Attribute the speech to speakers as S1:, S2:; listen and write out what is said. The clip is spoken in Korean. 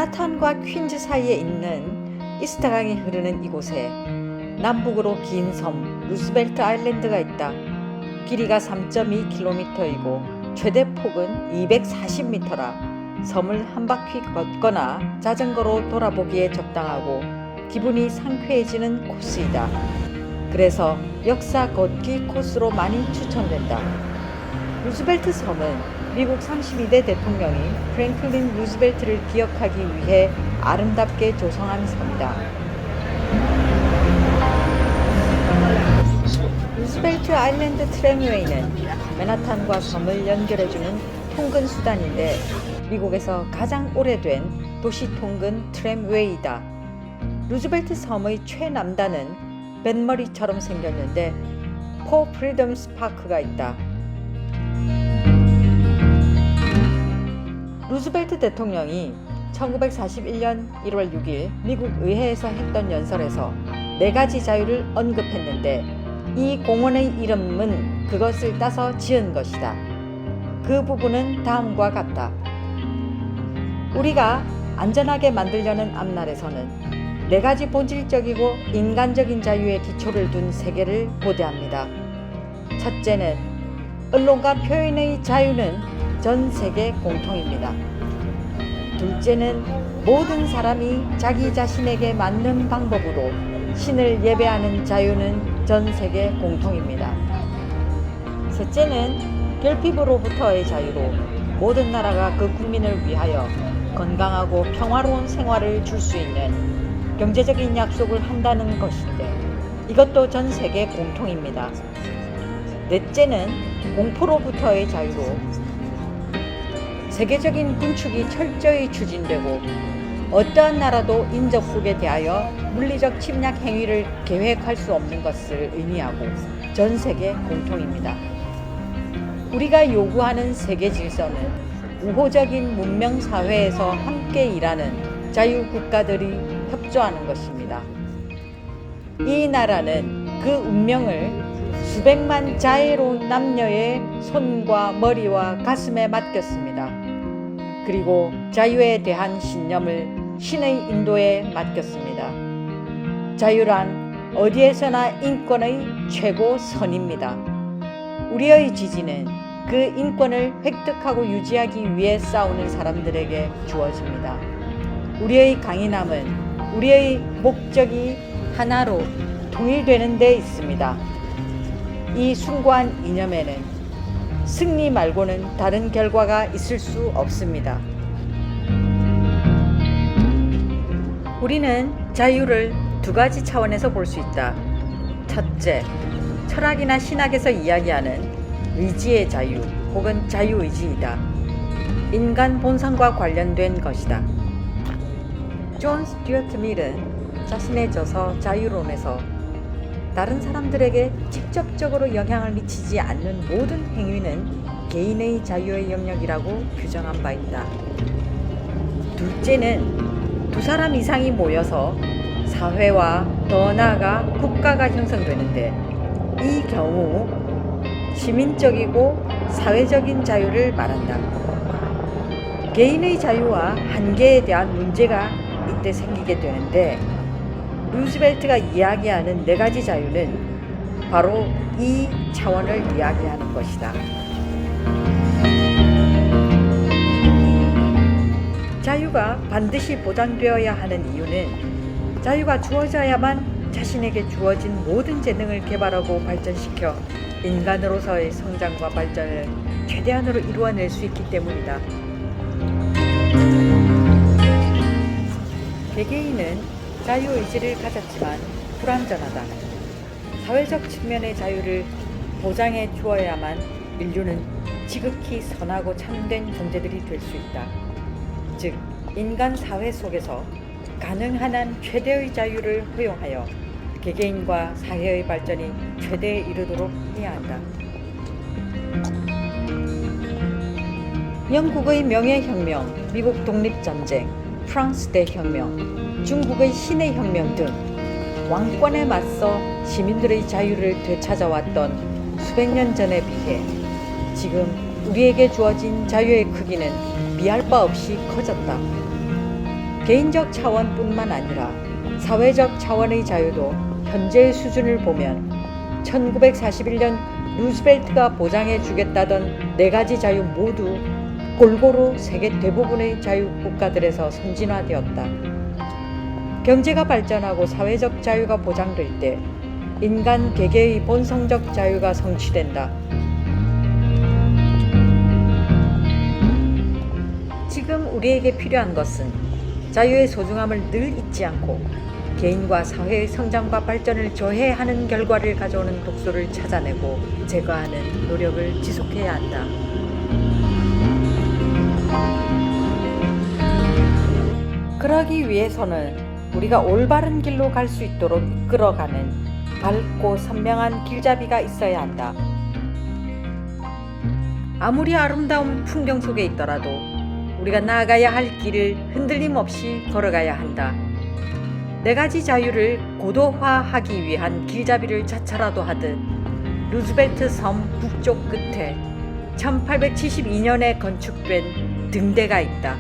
S1: 맨하탄과 퀸즈 사이에 있는 이스트강이 흐르는 이곳에 남북으로 긴 섬 루즈벨트 아일랜드가 있다. 길이가 3.2km이고 최대 폭은 240m라 섬을 한 바퀴 걷거나 자전거로 돌아보기에 적당하고 기분이 상쾌해지는 코스이다. 그래서 역사 걷기 코스로 많이 추천된다. 루즈벨트 섬은 미국 32대 대통령이 프랭클린 루즈벨트를 기억하기 위해 아름답게 조성한 섬이다. 루즈벨트 아일랜드 트램웨이는 맨하탄과 섬을 연결해주는 통근 수단인데 미국에서 가장 오래된 도시 통근 트램웨이다. 루즈벨트 섬의 최남단은 뱃머리처럼 생겼는데 포 프리덤스 파크가 있다. 루즈벨트 대통령이 1941년 1월 6일 미국 의회에서 했던 연설에서 4가지 자유를 언급했는데 이 공원의 이름은 그것을 따서 지은 것이다. 그 부분은 다음과 같다. 우리가 안전하게 만들려는 앞날에서는 4가지 본질적이고 인간적인 자유의 기초를 둔 세계를 고대합니다. 첫째는 언론과 표현의 자유는 전 세계 공통입니다. 둘째는 모든 사람이 자기 자신에게 맞는 방법으로 신을 예배하는 자유는 전 세계 공통입니다. 셋째는 결핍으로부터의 자유로 모든 나라가 그 국민을 위하여 건강하고 평화로운 생활을 줄 수 있는 경제적인 약속을 한다는 것인데 이것도 전 세계 공통입니다. 넷째는 공포로부터의 자유로 세계적인 군축이 철저히 추진되고 어떠한 나라도 인접국에 대하여 물리적 침략 행위를 계획할 수 없는 것을 의미하고 전 세계 공통입니다. 우리가 요구하는 세계 질서는 우호적인 문명 사회에서 함께 일하는 자유 국가들이 협조하는 것입니다. 이 나라는 그 운명을 수백만 자애로운 남녀의 손과 머리와 가슴에 맡겼습니다. 그리고 자유에 대한 신념을 신의 인도에 맡겼습니다. 자유란 어디에서나 인권의 최고 선입니다. 우리의 지지는 그 인권을 획득하고 유지하기 위해 싸우는 사람들에게 주어집니다. 우리의 강인함은 우리의 목적이 하나로 통일되는 데 있습니다. 이 숭고한 이념에는 승리 말고는 다른 결과가 있을 수 없습니다. 우리는 자유를 2가지 차원에서 볼 수 있다. 첫째, 철학이나 신학에서 이야기하는 의지의 자유 혹은 자유의지이다. 인간 본성과 관련된 것이다. 존 스튜어트 밀은 자신의 저서 자유론에서 다른 사람들에게 직접적으로 영향을 미치지 않는 모든 행위는 개인의 자유의 영역이라고 규정한 바 있다. 둘째는 2사람 이상이 모여서 사회와 더 나아가 국가가 형성되는데 이 경우 시민적이고 사회적인 자유를 말한다. 개인의 자유와 한계에 대한 문제가 이때 생기게 되는데 루즈벨트가 이야기하는 4가지 자유는 바로 이 차원을 이야기하는 것이다. 자유가 반드시 보장되어야 하는 이유는 자유가 주어져야만 자신에게 주어진 모든 재능을 개발하고 발전시켜 인간으로서의 성장과 발전을 최대한으로 이루어낼 수 있기 때문이다. 개개인은 자유의지를 가졌지만 불완전하다. 사회적 측면의 자유를 보장해 주어야만 인류는 지극히 선하고 참된 존재들이 될 수 있다. 즉, 인간 사회 속에서 가능한 한 최대의 자유를 허용하여 개개인과 사회의 발전이 최대에 이르도록 해야 한다. 영국의 명예혁명, 미국 독립전쟁, 프랑스 대혁명, 중국의 신해혁명 등 왕권에 맞서 시민들의 자유를 되찾아왔던 수백 년 전에 비해 지금 우리에게 주어진 자유의 크기는 비할 바 없이 커졌다. 개인적 차원뿐만 아니라 사회적 차원의 자유도 현재의 수준을 보면 1941년 루즈벨트가 보장해 주겠다던 4가지 자유 모두 골고루 세계 대부분의 자유 국가들에서 선진화되었다. 경제가 발전하고 사회적 자유가 보장될 때 인간 개개의 본성적 자유가 성취된다. 지금 우리에게 필요한 것은 자유의 소중함을 늘 잊지 않고 개인과 사회의 성장과 발전을 조회하는 결과를 가져오는 독소를 찾아내고 제거하는 노력을 지속해야 한다. 그러기 위해서는 우리가 올바른 길로 갈 수 있도록 이끌어가는 밝고 선명한 길잡이가 있어야 한다. 아무리 아름다운 풍경 속에 있더라도 우리가 나아가야 할 길을 흔들림 없이 걸어가야 한다. 4가지 자유를 고도화하기 위한 길잡이를 차차라도 하듯 루즈벨트 섬 북쪽 끝에 1872년에 건축된 등대가 있다.